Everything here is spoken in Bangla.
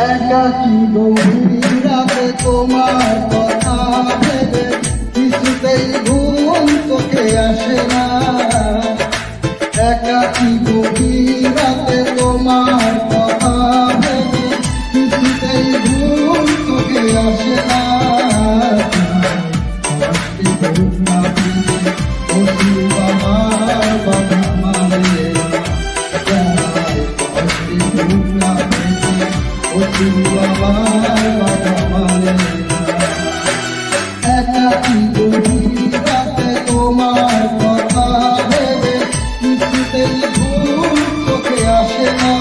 একাকী গভীর রাতে তোমার কথা ভেবে কিছুতেই ঘুম চোখে আসে না। একাকী গভীর রাতে তোমার কথা ভেবে কিছুতেই ঘুম চোখে আসে না। একাকী গভীর রাতে তোমার কথা ভেবে কিছুতেই ঘুম চোখে আসে না।